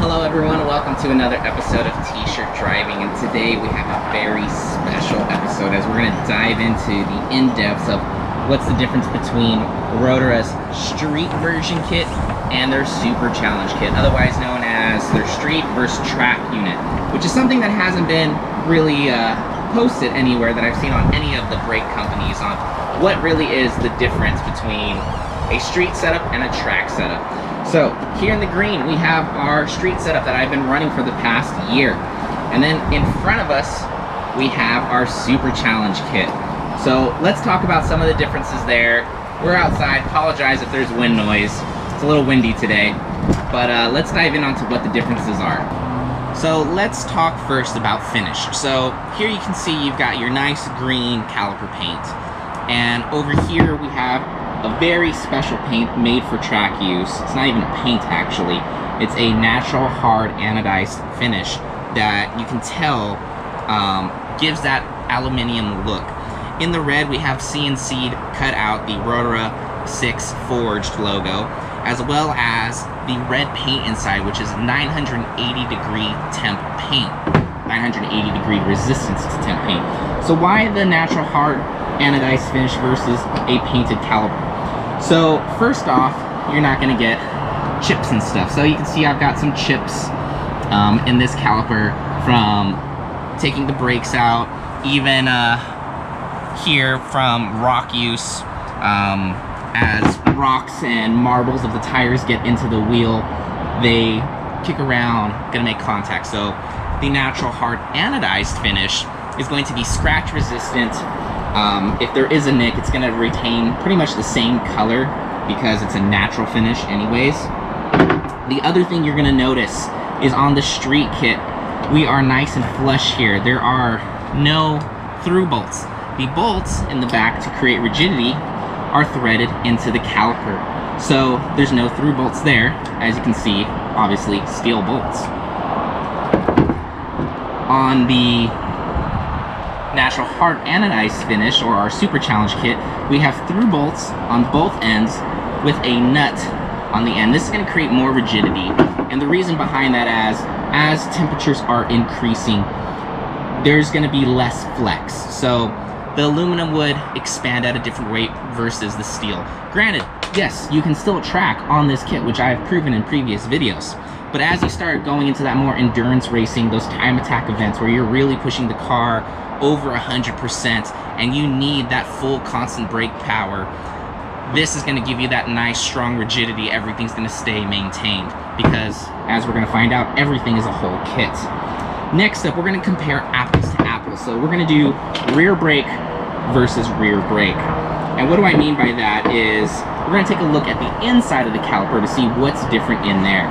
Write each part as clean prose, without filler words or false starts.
Hello everyone, welcome to another episode of T-Shirt Driving, and today we have a very special episode as we're going to dive into the in-depths of what's the difference between Rotora's street version kit and their Super Challenge kit, otherwise known as their street versus track unit, which is something that hasn't been really posted anywhere that I've seen on any of the brake companies on what really is the difference between a street setup and a track setup. So here in the green we have our street setup that I've been running for the past year, and then in front of us we have our Super Challenge kit. So let's talk about some of the differences there. We're outside, apologize if there's wind noise, it's a little windy today, but let's dive in onto what the differences are. So let's talk first about finish. So here you can see you've got your nice green caliper paint, and over here we have a very special paint made for track use. It's not even a paint actually. It's a natural hard anodized finish that you can tell gives that aluminum look. In the red we have CNC'd cut out the Rotora 6 forged logo, as well as the red paint inside, which is 980 degree temp paint. 980 degree resistance to temp paint. So why the natural hard anodized finish versus a painted caliper? So first off, you're not going to get chips and stuff. So you can see I've got some chips in this caliper from taking the brakes out, even here from rock use, as rocks and marbles of the tires get into the wheel, they kick around, gonna make contact. So the natural hard anodized finish is going to be scratch resistant. If there is a nick, it's going to retain pretty much the same color because it's a natural finish anyways. The other thing you're going to notice is on the street kit, we are nice and flush here. There are no through bolts. The bolts in the back to create rigidity are threaded into the caliper. So there's no through bolts there. As you can see, obviously steel bolts. On the natural hard anodized finish, or our Super Challenge kit, we have through bolts on both ends with a nut on the end. This is going to create more rigidity, and the reason behind that as temperatures are increasing, there's going to be less flex. So the aluminum would expand at a different rate versus the steel. Granted, yes, you can still track on this kit, which I've proven in previous videos. But as you start going into that more endurance racing, those time attack events where you're really pushing the car over 100% and you need that full constant brake power, this is going to give you that nice strong rigidity. Everything's going to stay maintained because, as we're going to find out, everything is a whole kit. Next up, we're going to compare apples to apples. So we're going to do rear brake versus rear brake. And what do I mean by that is we're going to take a look at the inside of the caliper to see what's different in there.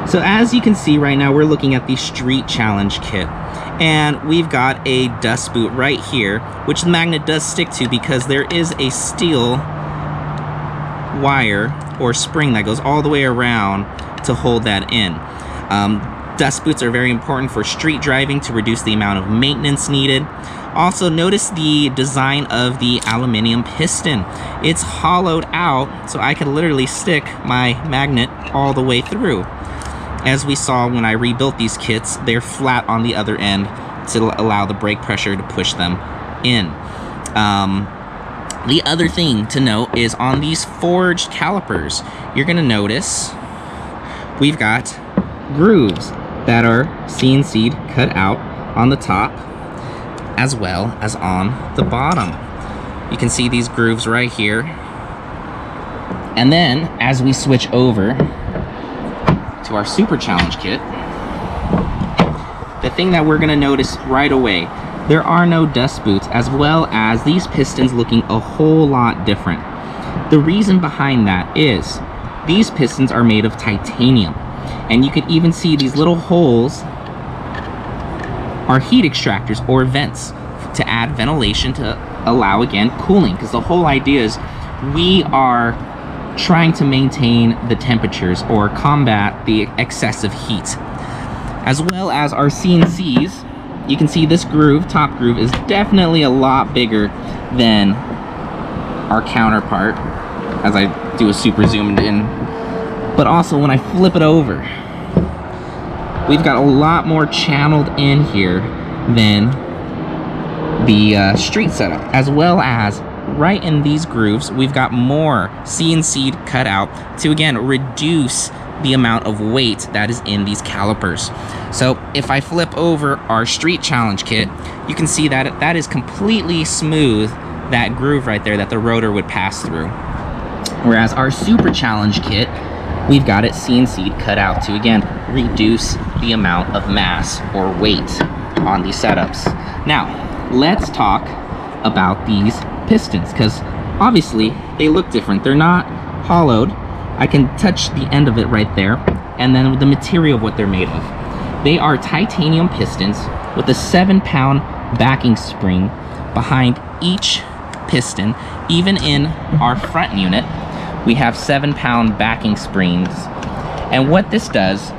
So as you can see right now, we're looking at the Street Challenge kit, and we've got a dust boot right here, which the magnet does stick to because there is a steel wire or spring that goes all the way around to hold that in. Dust boots are very important for street driving to reduce the amount of maintenance needed. Also, notice the design of the aluminum piston. It's hollowed out, so I could literally stick my magnet all the way through. As we saw when I rebuilt these kits, they're flat on the other end to allow the brake pressure to push them in. The other thing to note is on these forged calipers, you're going to notice we've got grooves that are CNC'd cut out on the top as well as on the bottom. You can see these grooves right here. And then as we switch over to our Super Challenge kit, the thing that we're going to notice right away, there are no dust boots, as well as these pistons looking a whole lot different. The reason behind that is these pistons are made of titanium, and you can even see these little holes are heat extractors or vents to add ventilation to allow, again, cooling, because the whole idea is we are trying to maintain the temperatures or combat the excessive heat. As well as our CNCs, you can see this groove, top groove, is definitely a lot bigger than our counterpart as I do a super zoomed in. But also when I flip it over, we've got a lot more channeled in here than the street setup, as well as right in these grooves we've got more CNC'd cut out to again reduce the amount of weight that is in these calipers. So if I flip over our street challenge kit, you can see that that is completely smooth, that groove right there that the rotor would pass through. Whereas our super challenge kit, we've got it CNC'd cut out to again reduce the amount of mass or weight on these setups. Now let's talk about these pistons, because obviously they look different. They're not hollowed. I can touch the end of it right there, and then the material of what they're made of. They are titanium pistons with a 7-pound backing spring behind each piston. Even in our front unit, we have 7-pound backing springs. And what this does,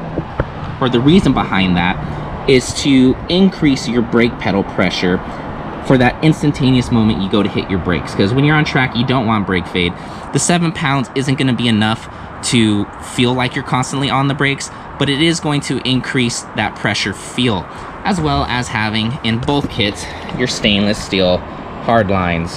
or the reason behind that, is to increase your brake pedal pressure for that instantaneous moment you go to hit your brakes. Because when you're on track, you don't want brake fade. The 7 pounds isn't going to be enough to feel like you're constantly on the brakes, but it is going to increase that pressure feel, as well as having in both kits your stainless steel hard lines.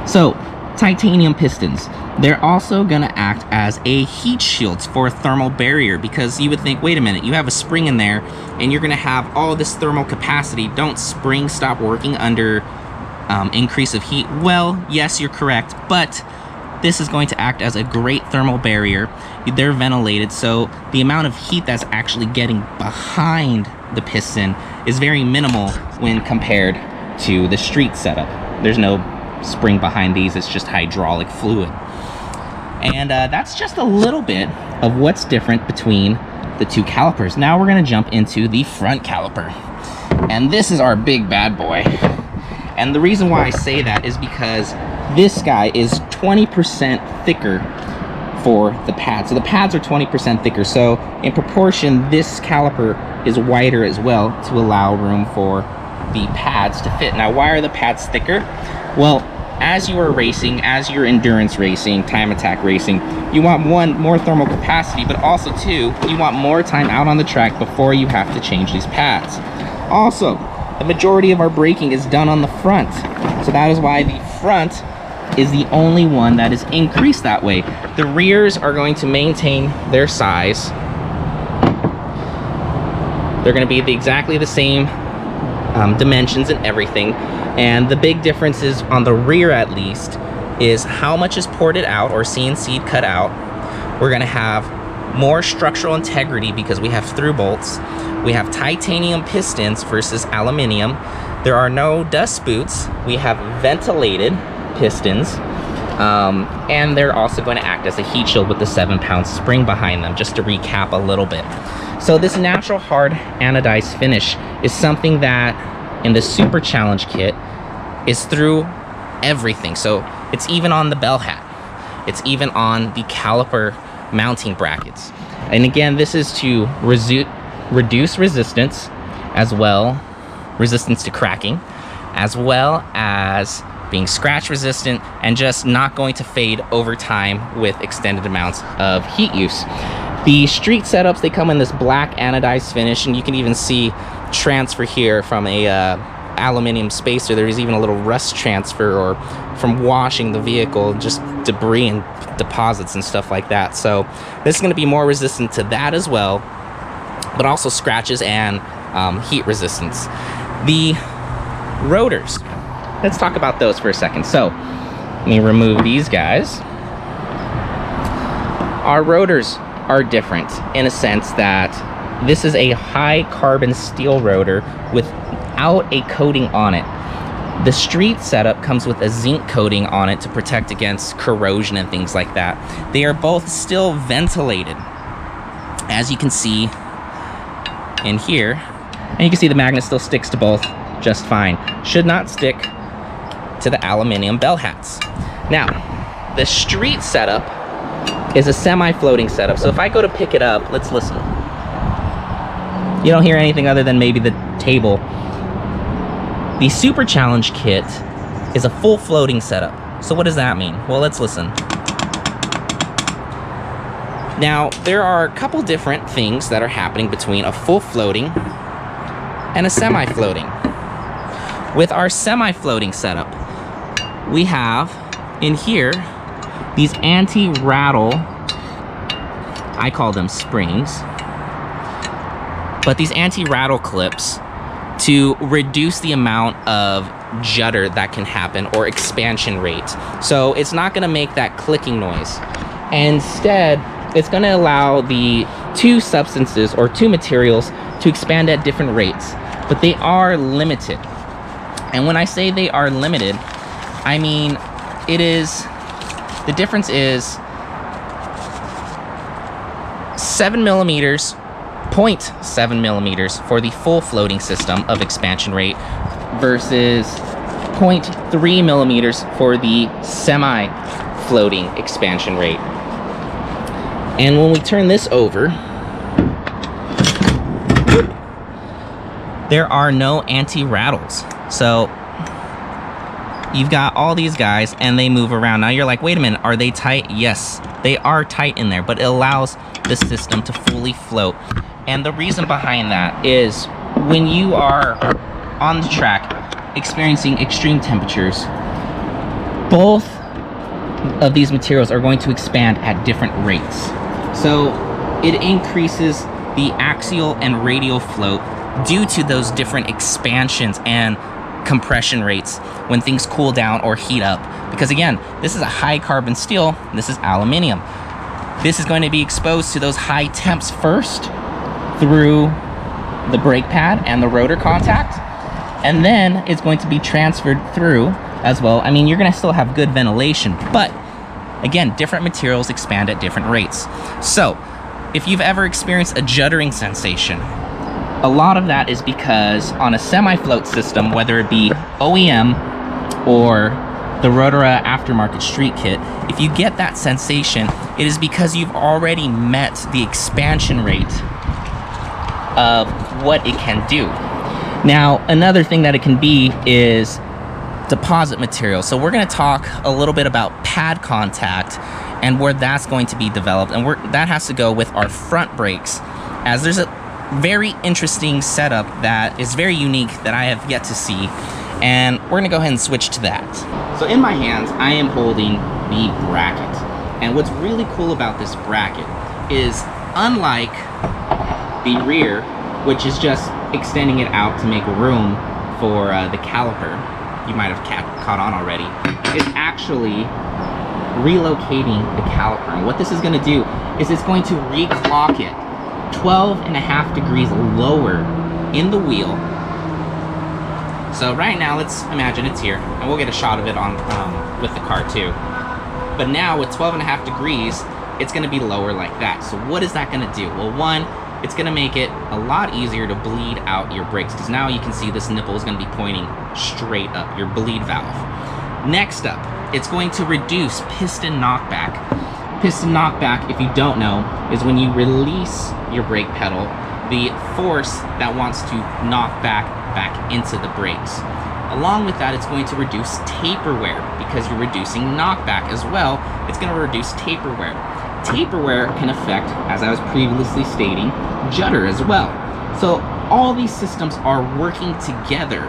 So titanium pistons, they're also going to act as a heat shield for a thermal barrier, because you would think, wait a minute, you have a spring in there and you're going to have all this thermal capacity. Don't springs stop working under increase of heat? Well, yes, you're correct, but this is going to act as a great thermal barrier. They're ventilated, so the amount of heat that's actually getting behind the piston is very minimal when compared to the street setup. There's no spring behind these, it's just hydraulic fluid. And that's just a little bit of what's different between the two calipers. Now we're going to jump into the front caliper, and this is our big bad boy. And the reason why I say that is because this guy is 20% thicker for the pads. So the pads are 20% thicker, so in proportion this caliper is wider as well to allow room for the pads to fit. Now why are the pads thicker? Well, as you are racing, as you're endurance racing, time attack racing, you want one, more thermal capacity, but also two, you want more time out on the track before you have to change these pads. Also, the majority of our braking is done on the front, so that is why the front is the only one that is increased that way. The rears are going to maintain their size. They're going to be exactly the same dimensions and everything. And the big difference is on the rear, at least, is how much is ported out or CNC'd cut out. We're going to have more structural integrity because we have through bolts. We have titanium pistons versus aluminum. There are no dust boots. We have ventilated pistons. And they're also going to act as a heat shield with the 7-pound spring behind them, just to recap a little bit. So this natural hard anodized finish is something that in the Super Challenge kit is through everything. So it's even on the bell hat. It's even on the caliper mounting brackets. And again, this is to reduce resistance, as well, resistance to cracking, as well as being scratch resistant and just not going to fade over time with extended amounts of heat use. The street setups, they come in this black anodized finish, and you can even see transfer here from a aluminum spacer. There's even a little rust transfer, or from washing the vehicle, just debris and deposits and stuff like that. So this is going to be more resistant to that as well, but also scratches and heat resistance. The rotors, let's talk about those for a second. So let me remove these guys. Our rotors are different in a sense that this is a high carbon steel rotor without a coating on it. The street setup comes with a zinc coating on it to protect against corrosion and things like that. They are both still ventilated, as you can see in here, and you can see the magnet still sticks to both just fine. Should not stick to the aluminum bell hats. Now, the street setup is a semi-floating setup, so if I go to pick it up, let's listen. You don't hear anything other than maybe the table. The Super Challenge kit is a full floating setup. So what does that mean? Well, let's listen. Now, there are a couple different things that are happening between a full floating and a semi-floating. With our semi-floating setup, we have in here these anti-rattle, I call them springs, but these anti-rattle clips to reduce the amount of judder that can happen, or expansion rate. So it's not gonna make that clicking noise. Instead, it's gonna allow the two substances or two materials to expand at different rates, but they are limited. And when I say they are limited, I mean the difference is 7 millimeters, 0.7 millimeters for the full floating system of expansion rate versus 0.3 millimeters for the semi-floating expansion rate. And when we turn this over, there are no anti-rattles. So you've got all these guys and they move around. Now you're like, wait a minute, are they tight? Yes, they are tight in there, but it allows the system to fully float. And the reason behind that is when you are on the track experiencing extreme temperatures, both of these materials are going to expand at different rates. So it increases the axial and radial float due to those different expansions and compression rates when things cool down or heat up. Because again, this is a high carbon steel, this is aluminum. This is going to be exposed to those high temps first through the brake pad and the rotor contact, and then it's going to be transferred through as well. I mean, you're going to still have good ventilation, but again, different materials expand at different rates. So if you've ever experienced a juddering sensation, a lot of that is because on a semi-float system, whether it be OEM or the Rotora aftermarket street kit, if you get that sensation, it is because you've already met the expansion rate of what it can do. Now, another thing that it can be is deposit material. So we're going to talk a little bit about pad contact and where that's going to be developed, and that has to go with our front brakes, as there's a very interesting setup that is very unique that I have yet to see, and we're going to go ahead and switch to that. So in my hands, I am holding the bracket, and what's really cool about this bracket is, unlike the rear, which is just extending it out to make room for the caliper, you might have caught on already, is actually relocating the caliper. And what this is going to do is it's going to reclock it 12.5 degrees lower in the wheel. So right now, let's imagine it's here, and we'll get a shot of it on with the car too. But now with 12.5 degrees, it's going to be lower like that. So what is that going to do? Well, one, it's going to make it a lot easier to bleed out your brakes, because now you can see this nipple is going to be pointing straight up, your bleed valve. Next up, it's going to reduce piston knockback. Piston knockback, if you don't know, is when you release your brake pedal, the force that wants to knock back into the brakes. Along with that, it's going to reduce taper wear, because you're reducing knockback as well. It's going to reduce taper wear. Taper wear can affect, as I was previously stating, judder as well. So all these systems are working together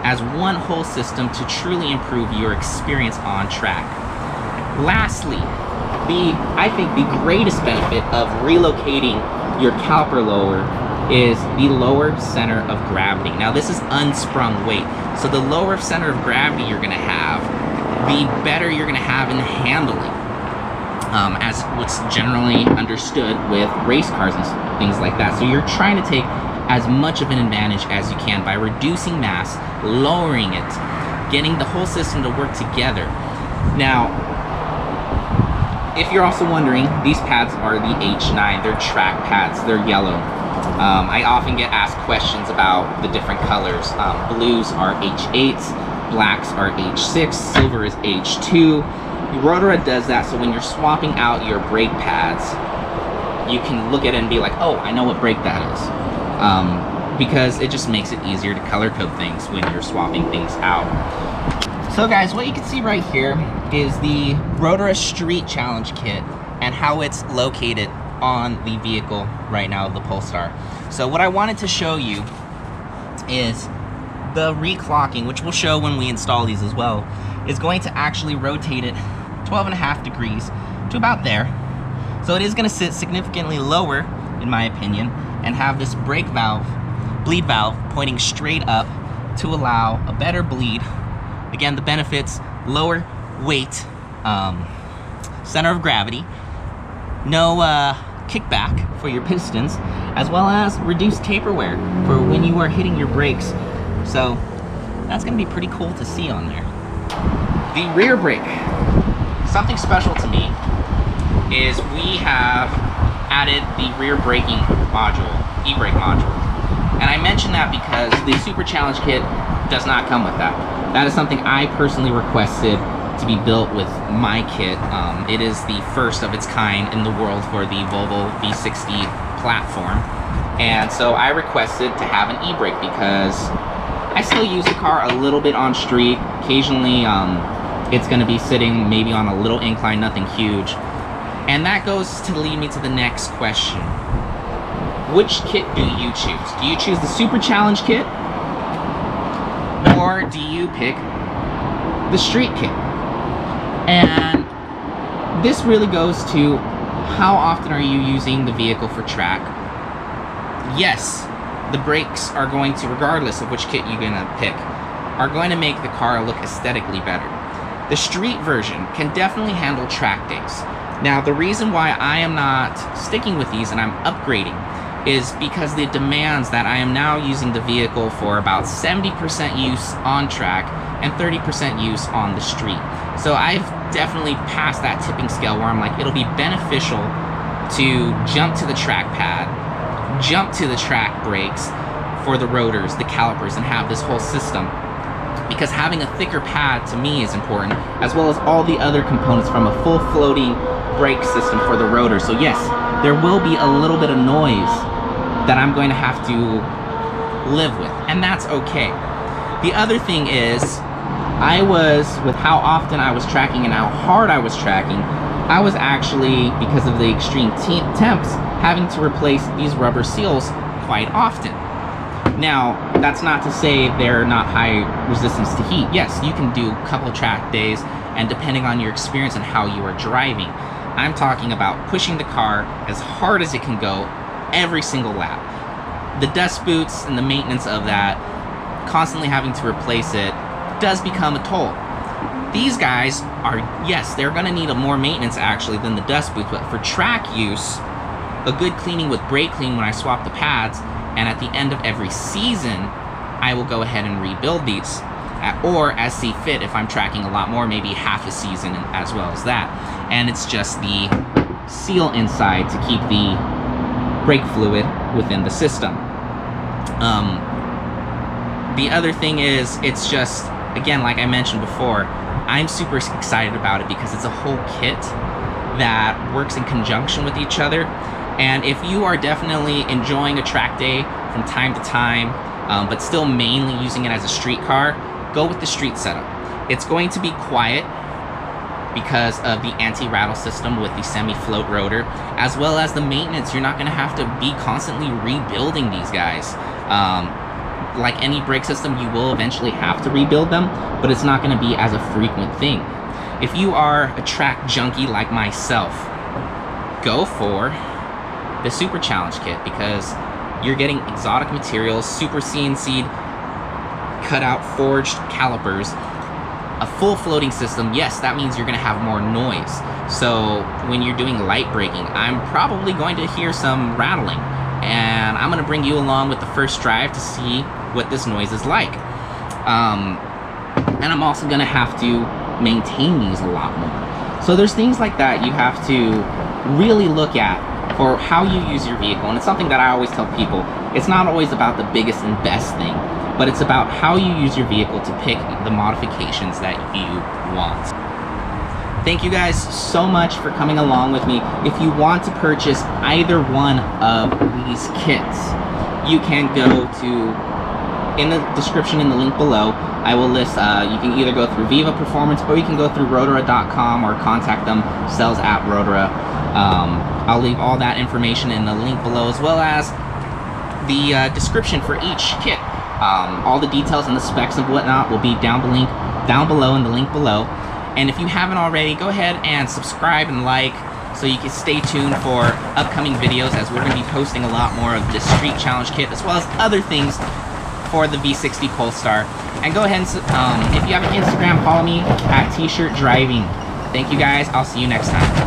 as one whole system to truly improve your experience on track. Lastly, I think the greatest benefit of relocating your caliper lower is the lower center of gravity. Now, this is unsprung weight, so the lower center of gravity you're going to have, the better you're going to have in handling, as what's generally understood with race cars and things like that. So you're trying to take as much of an advantage as you can by reducing mass, lowering it, getting the whole system to work together. Now, if you're also wondering, these pads are the H9. They're track pads. They're yellow. I often get asked questions about the different colors. Blues are H8s, blacks are H6, silver is H2. Rotora does that, so when you're swapping out your brake pads, you can look at it and be like, oh, I know what brake that is. Because it just makes it easier to color code things when you're swapping things out. So guys, what you can see right here is the Rotora Street Challenge kit and how it's located on the vehicle right now of the Polestar. So what I wanted to show you is the reclocking, which we'll show when we install these as well, is going to actually rotate it 12.5 degrees to about there. So it is going to sit significantly lower, in my opinion, and have this brake valve, bleed valve, pointing straight up to allow a better bleed. Again, the benefits: lower weight, center of gravity, no kickback for your pistons, as well as reduced taper wear for when you are hitting your brakes. So that's going to be pretty cool to see on there. The rear brake, something special to me is we have added the rear braking module, e-brake module. And I mention that because the Super Challenge kit does not come with that. That is something I personally requested to be built with my kit. It is the first of its kind in the world for the Volvo V60 platform. And so I requested to have an e-brake because I still use the car a little bit on street. Occasionally, it's going to be sitting maybe on a little incline, nothing huge. And that goes to lead me to the next question. Which kit do you choose? Do you choose the Super Challenge kit? Or do you pick the street kit? And this really goes to how often are you using the vehicle for track? Yes, the brakes are going to, regardless of which kit you're gonna pick, are going to make the car look aesthetically better. The street version can definitely handle track days. Now, the reason why I am not sticking with these and I'm upgrading is because the demands that I am now using the vehicle for about 70% use on track and 30% use on the street. So I've definitely passed that tipping scale where I'm like, it'll be beneficial to jump to the track pad, jump to the track brakes for the rotors, the calipers, and have this whole system. Because having a thicker pad to me is important, as well as all the other components from a full floating brake system for the rotor. So yes, there will be a little bit of noise that I'm going to have to live with, and that's okay. The other thing is, with how often I was tracking and how hard I was tracking, I was actually, because of the extreme temps, having to replace these rubber seals quite often. Now, that's not to say they're not high resistance to heat. Yes, you can do a couple track days, and depending on your experience and how you are driving. I'm talking about pushing the car as hard as it can go every single lap. The dust boots and the maintenance of that, constantly having to replace it, does become a toll. These guys are, yes, they're gonna need a more maintenance actually than the dust boots, but for track use, a good cleaning with brake clean when I swap the pads, and at the end of every season, I will go ahead and rebuild these. Or as see fit, if I'm tracking a lot more, maybe half a season as well as that. And it's just the seal inside to keep the brake fluid within the system. The other thing is, it's just, again, like I mentioned before, I'm super excited about it because it's a whole kit that works in conjunction with each other. And if you are definitely enjoying a track day from time to time, but still mainly using it as a street car, go with the street setup. It's going to be quiet because of the anti-rattle system with the semi-float rotor, as well as the maintenance. You're not going to have to be constantly rebuilding these guys. Like any brake system, you will eventually have to rebuild them, but it's not going to be as a frequent thing. If you are a track junkie like myself, go for the Super Challenge kit because you're getting exotic materials, super CNC'd, cut out forged calipers, a full floating system. Yes, that means you're going to have more noise. So when you're doing light braking, I'm probably going to hear some rattling, and I'm going to bring you along with the first drive to see what this noise is like. And I'm also going to have to maintain these a lot more. So there's things like that you have to really look at for how you use your vehicle. And it's something that I always tell people, it's not always about the biggest and best thing, but it's about how you use your vehicle to pick the modifications that you want. Thank you guys so much for coming along with me. If you want to purchase either one of these kits, you can go to, in the description in the link below, I will list, you can either go through Viva Performance or you can go through Rotora.com or contact them, sales at Rotora. I'll leave all that information in the link below, as well as the description for each kit. All the details and the specs and whatnot will be down below in the link below. And if you haven't already, go ahead and subscribe and like, so you can stay tuned for upcoming videos, as we're going to be posting a lot more of this Street Challenge kit, as well as other things for the V60 Polestar. And go ahead and, if you have an Instagram, follow me at T-Shirt Driving. Thank you guys. I'll see you next time.